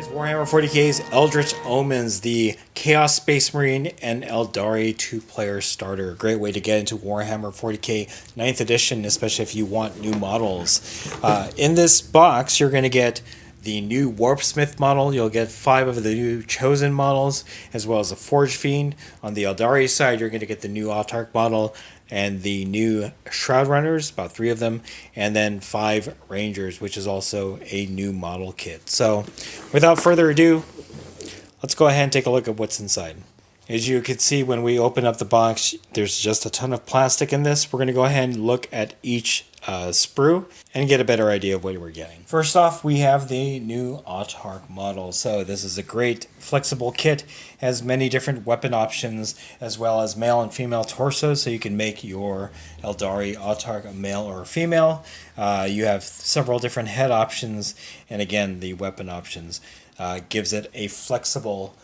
Is Warhammer 40K's Eldritch Omens, the Chaos Space Marine and Aeldari two-player starter. A great way to get into Warhammer 40K 9th edition, especially if you want new models. In this box, you're going to get the new Warpsmith model. You'll get 5 of the new Chosen models, as well as a Forge Fiend. On the Aeldari side, you're going to get the new Autarch model and the new Shroud Runners, about 3 of them, and then 5 Rangers, which is also a new model kit. So, without further ado, let's go ahead and take a look at what's inside. As you can see, when we open up the box, there's just a ton of plastic in this. We're going to go ahead and look at each sprue and get a better idea of what we're getting. First off, we have the new Autarch model. So this is a great flexible kit. It has many different weapon options, as well as male and female torsos, so you can make your Aeldari Autarch a male or a female. You have several different head options, and again, the weapon options gives it a flexible.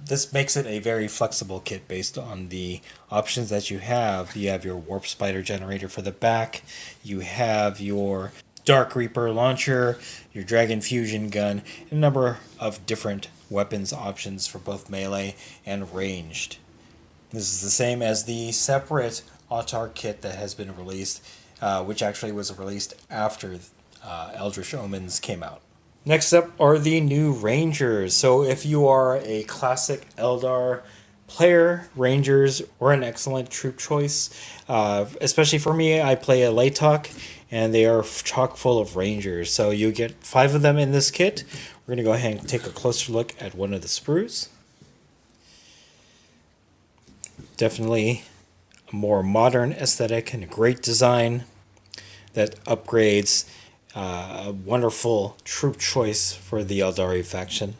This makes it a very flexible kit based on the options that you have. You have your Warp Spider generator for the back. You have your Dark Reaper launcher, your Dragon Fusion gun, and a number of different weapons options for both melee and ranged. This is the same as the separate Autarch kit that has been released, which actually was released after Eldritch Omens came out. Next up are the new Rangers. So if you are a classic Eldar player, Rangers were an excellent troop choice. Especially for me, I play a Laytok, and they are chock full of Rangers. So you get 5 of them in this kit. We're going to go ahead and take a closer look at one of the sprues. Definitely a more modern aesthetic and a great design that upgrades. A wonderful troop choice for the Aeldari faction.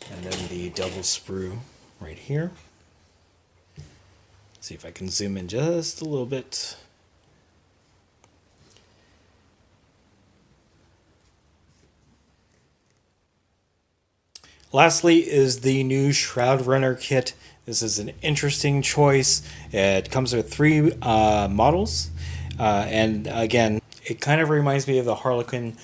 And then the double sprue right here. See if I can zoom in just a little bit. Lastly is the new Shroud Runner Kit. This is an interesting choice. It comes with 3 models. And again, it kind of reminds me of the Harlequin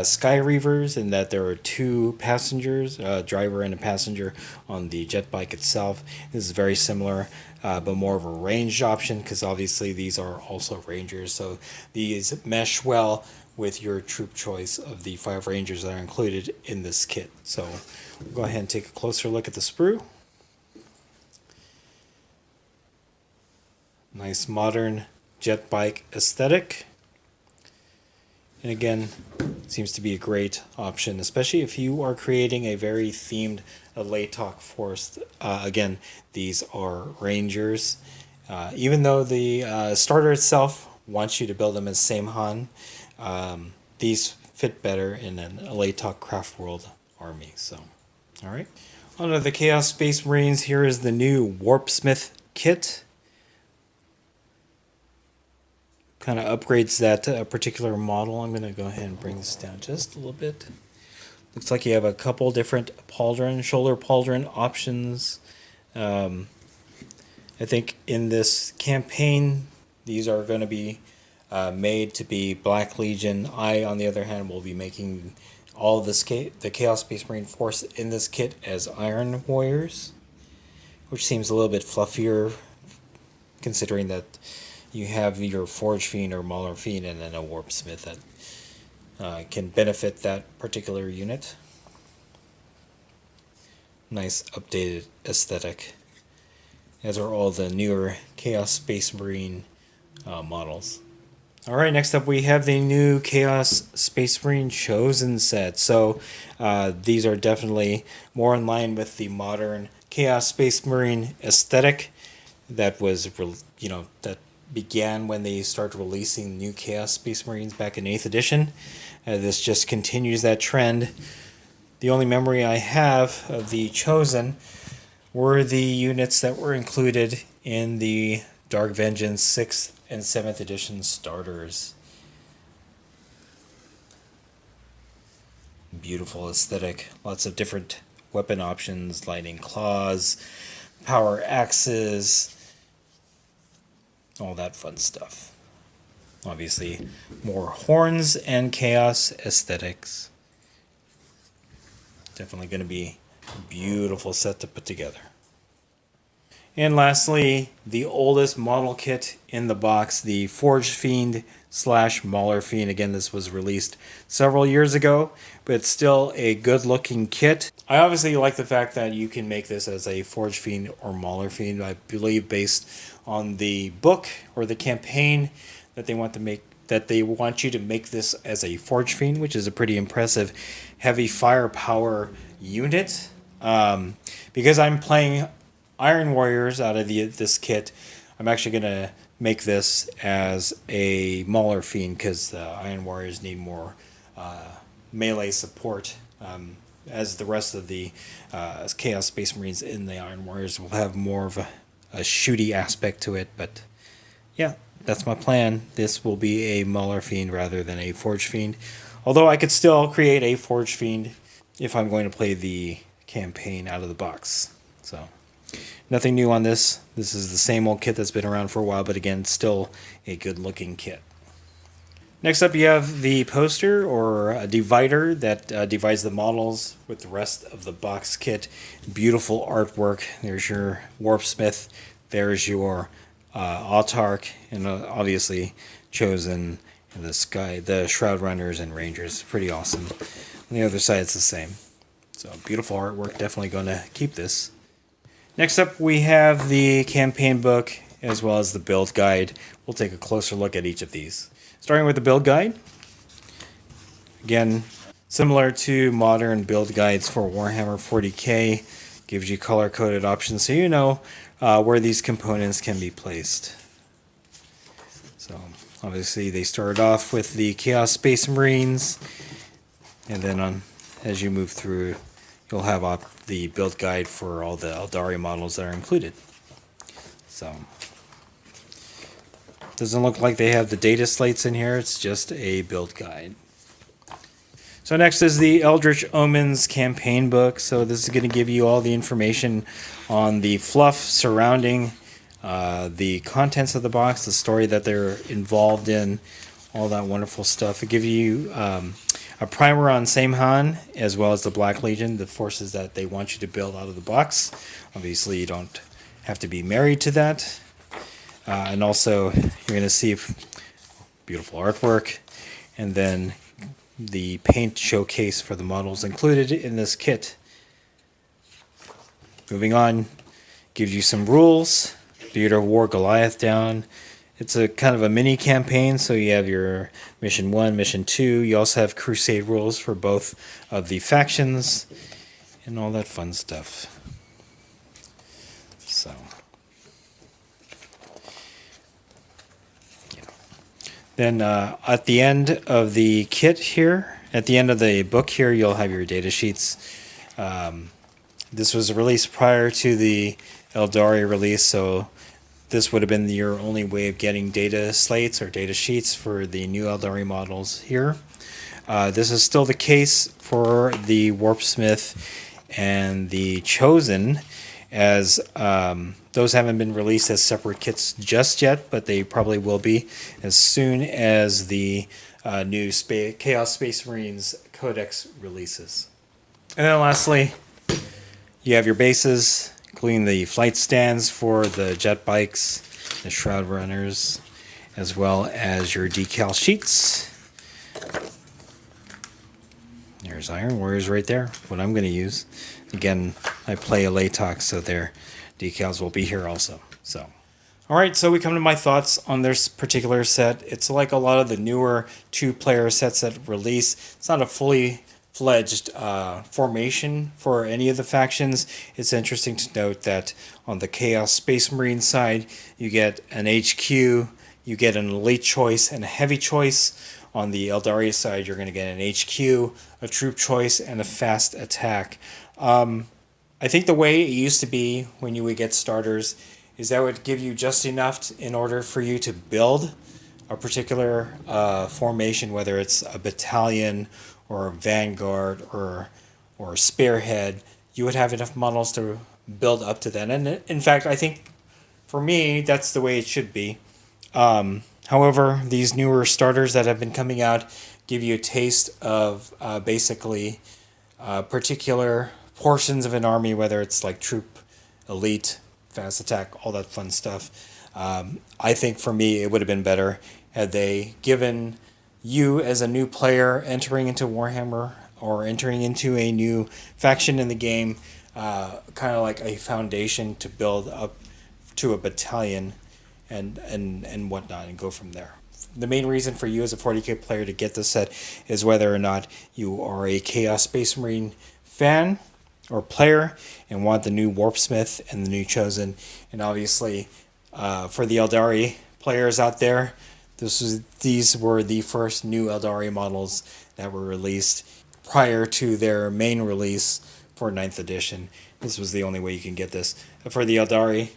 Sky Reavers in that there are 2 passengers, a driver and a passenger, on the jet bike itself. This is very similar, but more of a ranged option, because obviously these are also Rangers. So these mesh well with your troop choice of the 5 Rangers that are included in this kit. So we'll go ahead and take a closer look at the sprue. Nice modern jet bike aesthetic, and again, seems to be a great option, especially if you are creating a very themed Laytok force. Again, these are Rangers. Even though the starter itself wants you to build them as same Han, these fit better in a Laytok Craft World army. So, all right, on to the Chaos Space Marines. Here is the new Warpsmith kit. Kind of upgrades that particular model. I'm going to go ahead and bring this down just a little bit. Looks like you have a couple different shoulder pauldron options. I think in this campaign, these are going to be made to be Black Legion. I, on the other hand, will be making all of the Chaos Space Marine force in this kit as Iron Warriors, which seems a little bit fluffier, considering that you have your Forge Fiend or Mauler Fiend and then a Warpsmith that can benefit that particular unit. Nice updated aesthetic, as are all the newer Chaos Space Marine models. Alright, next up we have the new Chaos Space Marine Chosen set. So these are definitely more in line with the modern Chaos Space Marine aesthetic that was, that began when they started releasing new Chaos Space Marines back in 8th edition. This just continues that trend. The only memory I have of the Chosen were the units that were included in the Dark Vengeance 6th and 7th edition starters. Beautiful aesthetic. Lots of different weapon options, lightning claws, power axes, all that fun stuff. Obviously, more horns and chaos aesthetics. Definitely going to be a beautiful set to put together. And lastly, the oldest model kit in the box, the Forge Fiend / Mauler Fiend. Again, this was released several years ago, but it's still a good looking kit. I obviously like the fact that you can make this as a Forge Fiend or Mauler Fiend. I believe based on the book or the campaign that they want you to make this as a Forge Fiend, which is a pretty impressive heavy firepower unit. Because I'm playing Iron Warriors out of this kit, I'm actually going to make this as a Mauler Fiend because the Iron Warriors need more melee support, as the rest of the Chaos Space Marines in the Iron Warriors will have more of a shooty aspect to it. But yeah, that's my plan. This will be a Mauler Fiend rather than a Forge Fiend. Although I could still create a Forge Fiend if I'm going to play the campaign out of the box. So nothing new on this. This is the same old kit that's been around for a while, but again, still a good looking kit. Next up, you have the poster or a divider that divides the models with the rest of the box kit. Beautiful artwork. There's your Warpsmith. There's your Autarch, and obviously chosen the Shroud Runners and Rangers. Pretty awesome. On the other side, it's the same. So beautiful artwork. Definitely going to keep this. Next up, we have the campaign book as well as the build guide. We'll take a closer look at each of these. Starting with the build guide. Again, similar to modern build guides for Warhammer 40K, gives you color-coded options so you know where these components can be placed. So obviously they started off with the Chaos Space Marines, and then as you move through, you'll have the build guide for all the Aeldari models that are included. So doesn't look like they have the data slates in here. It's just a build guide. So next is the Eldritch Omens campaign book. So this is going to give you all the information on the fluff surrounding the contents of the box, the story that they're involved in, all that wonderful stuff. It gives you a primer on Samhan, as well as the Black Legion, the forces that they want you to build out of the box. Obviously, you don't have to be married to that. And also, you're going to see beautiful artwork, and then the paint showcase for the models included in this kit. Moving on, gives you some rules. Theater of War Goliath down. It's a kind of a mini campaign, so you have your Mission 1, Mission 2. You also have Crusade rules for both of the factions and all that fun stuff. So, yeah. Then at the end of the kit here, at the end of the book here, you'll have your data sheets. This was released prior to the Aeldari release, so this would have been your only way of getting data slates or data sheets for the new Aeldari models here. This is still the case for the Warpsmith and the Chosen, as those haven't been released as separate kits just yet, but they probably will be as soon as the new Chaos Space Marines Codex releases. And then lastly, you have your bases, including the flight stands for the jet bikes, the Shroud Runners, as well as your decal sheets. There's Iron Warriors right there, what I'm going to use. Again, I play a Latox, so their decals will be here also. So, alright, so we come to my thoughts on this particular set. It's like a lot of the newer two-player sets that release. It's not a fully fledged formation for any of the factions. It's interesting to note that on the Chaos Space Marine side, you get an HQ, you get an elite choice, and a heavy choice. On the Aeldari side, you're going to get an HQ, a troop choice, and a fast attack. I think the way it used to be when you would get starters is that would give you just enough in order for you to build a particular formation, whether it's a battalion or a vanguard or spearhead. You would have enough models to build up to that. And in fact, I think for me, that's the way it should be. However, these newer starters that have been coming out give you a taste of basically particular portions of an army, whether it's like troop, elite, fast attack, all that fun stuff. I think for me, it would have been better had they given you as a new player entering into Warhammer or entering into a new faction in the game, kind of like a foundation to build up to a battalion and whatnot, and go from there. The main reason for you as a 40k player to get this set is whether or not you are a Chaos Space Marine fan or player and want the new Warpsmith and the new Chosen. And obviously, for the Aeldari players out there, these were the first new Aeldari models that were released prior to their main release for 9th edition. This was the only way you can get this. For the Aeldari,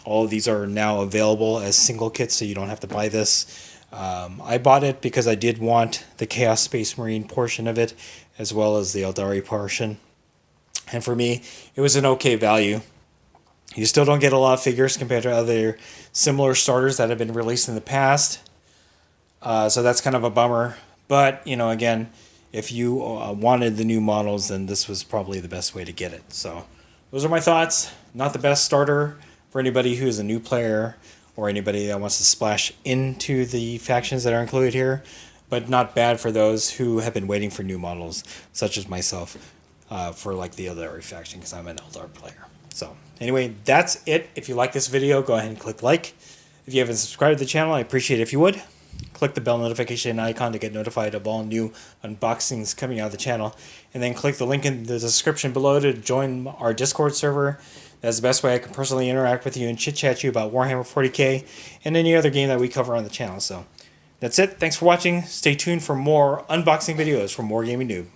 all of these are now available as single kits, so you don't have to buy this. I bought it because I did want the Chaos Space Marine portion of it, as well as the Aeldari portion. And for me, it was an okay value. You still don't get a lot of figures compared to other similar starters that have been released in the past. So that's kind of a bummer. But, again, if you wanted the new models, then this was probably the best way to get it. So those are my thoughts. Not the best starter for anybody who is a new player or anybody that wants to splash into the factions that are included here, but not bad for those who have been waiting for new models, such as myself, for like the Aeldari faction, because I'm an Eldar player. So anyway, that's it. If you like this video, go ahead and click like. If you haven't subscribed to the channel, I appreciate it if you would. Click the bell notification icon to get notified of all new unboxings coming out of the channel. And then click the link in the description below to join our Discord server. That's the best way I can personally interact with you and chit-chat you about Warhammer 40k and any other game that we cover on the channel. So that's it. Thanks for watching. Stay tuned for more unboxing videos from Wargaming Noob.